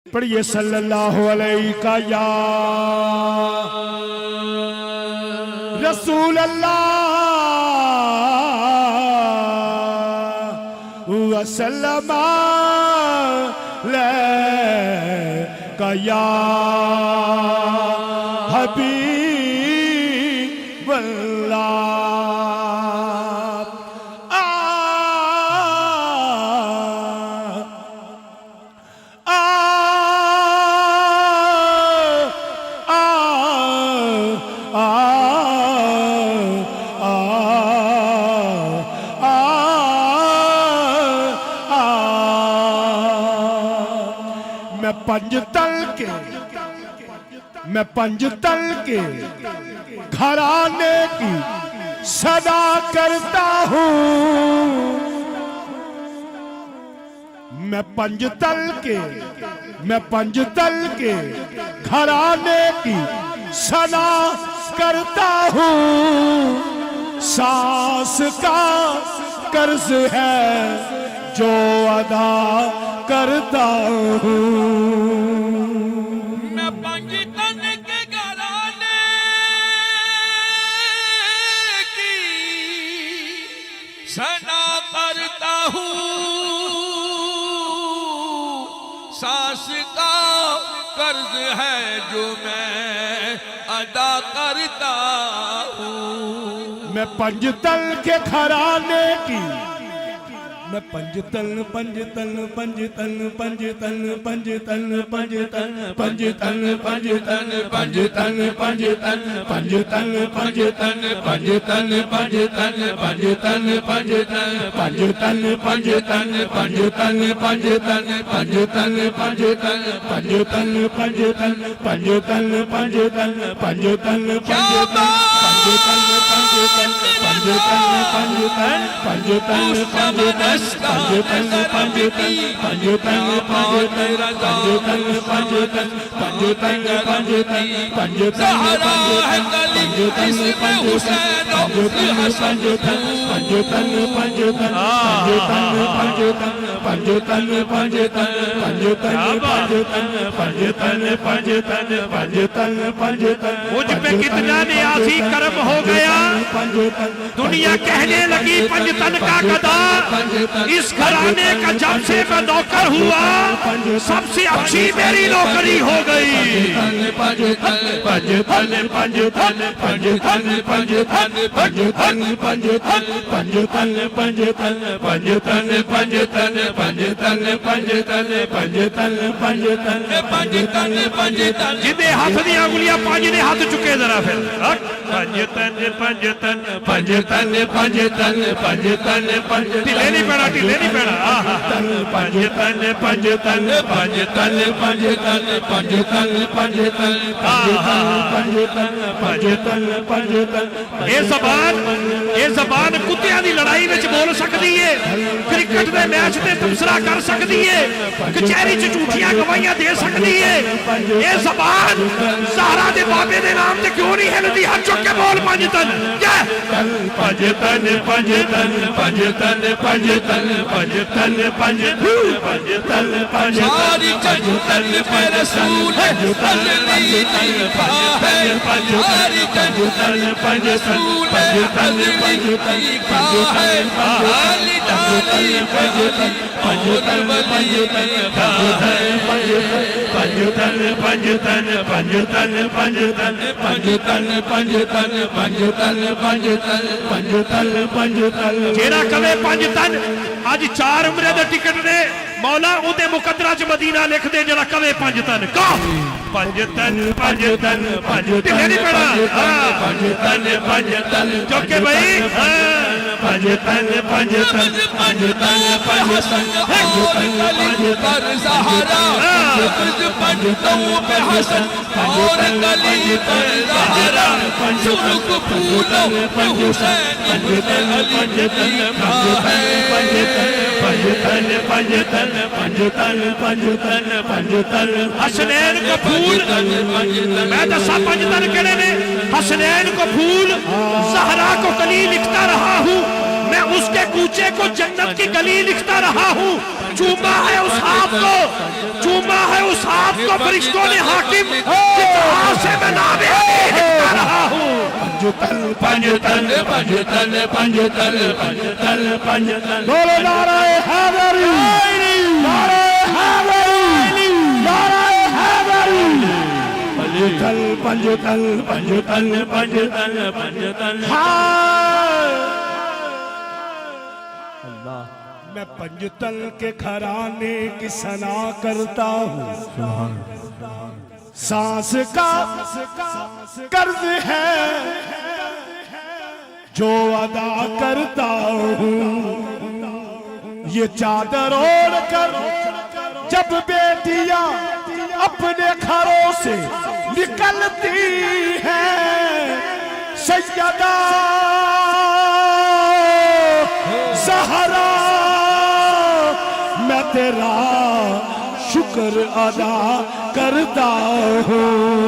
پڑھئے صلی اللہ علیہ یا رسول اللہ وسلم علیہ یا حبیب اللہ میں پنج تل کے گھرانے کی صدا کرتا ہوں میں پنج تل کے گھرانے کی صدا کرتا ہوں سانس کا قرض ہے جو ادا کرتا ہوں صدا کرتا ہوں سانس کا قرض ہے جو میں ادا کرتا ہوں میں پنج تل کے گھرانے کی میں پنج تل مجھ پہ کتنا نیازی کرم ہو گیا دنیا کہنے لگی پنج تن کا گدا اس گھرانے کا جب سے میں نوکر ہوا سب سے اچھی میری نوکری ہو گئی جنہیں ہاتھ دیا انگلیاں پانچ نے ہاتھ چکے ذرا پھر ٹھیلے نہیں پڑا یہ زبان کتیاں دی لڑائی وچ بول سکتی ہے کرکٹ دے میچ تے تبصرہ کر سکتی ہے کچہری چ جھوٹیاں گواہیاں دے سکتی ہے یہ زبان زہرا دے بابے دے نام تے کیوں نہیں ہلدی ہاتھ چک کے بول پنج تن ساری جنتن پہ رسول ہے حضرت طیبہ ہے ساری جنتن پہ رسول ہے حضرت طیبہ ہے علی دانی اور ولی جیڑا کلے پنج تن آج 4 عمرے دے ٹکٹ نے مولا اُدے مقدرہ چ مدینہ لکھ دے جڑا کلے پنج تن کا پنج تن ٹھیلے نہیں پڑا چوکے بھائی پنج تن حسن اور گلی پر زہرا پنج تن حسن اور گلی پر زہرا سرخ پھولوں حسین ابن علی طیبہ ہے حسنین کو پھول میں دسا پنج تن کہنے نے حسنین کو پھول زہرا کو کلی لکھتا رہا ہوں میں اس کے کوچے کو جنت کی گلی لکھتا رہا ہوں چوما ہے اس ہاتھ کو چوما ہے اس ہاتھ کو فرشتوں نے حاکم جس ہاتھ سے میں نام علی لکھتا رہا ہوں پنجتن پنجتن پنجتن پنجتن پنجتن بولو نعرہ حیدری نعرہ حیدری نعرہ حیدری پنجتن پنجتن پنجتن پنجتن میں پنجتن کے گھرانے کی ثنا کرتا ہوں سانس کا قرض ہے جو ادا کرتا ہوں یہ چادر اوڑھ کر جب بیٹیاں اپنے گھروں سے نکلتی ہیں سیدہ زہرا میں تیرا شکر ادا کرتا ہوں